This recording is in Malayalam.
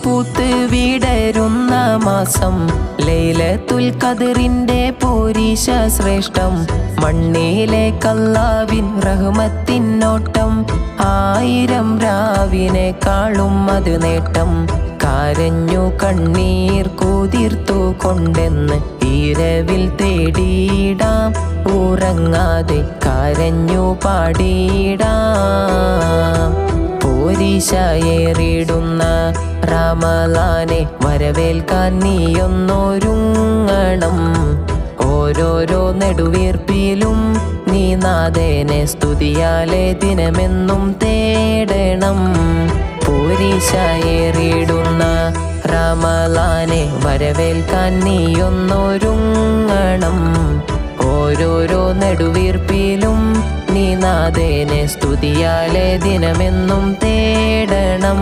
പൂത്ത് വിടരുന്ന മാസം ലൈലത്തുൽ ഖദറിന്റെ പോരീശ ശ്രേഷ്ഠം മണ്ണിലേക്കല്ലാവിൻ റഹ്മത്തിനോട്ടം 1000 രാവിനെക്കാളും അത് നേട്ടം കരഞ്ഞു കണ്ണീർ കുതിർത്തു കൊണ്ടെന്ന് ഇരവിൽ തേടിയിടാം ഉറങ്ങാതെ കരഞ്ഞു പാടിയിടാം പോരീശയേറിടുന്ന റമളാനെ വരവേൽക്കാൻ നീയൊന്നൊരുങ്ങണം ഓരോരോ നെടുവീർപ്പിലും നീ നാഥനെ സ്തുതിയാലെ ദിനമെന്നും തേടണം പോരീശയേറിടുന്ന റമളാനെ വരവേൽക്കാൻ നീയൊന്നൊരുങ്ങണം ഓരോരോ നെടുവീർപ്പിലും നീ നാഥനെ സ്തുതിയാലെ ദിനമെന്നും തേടണം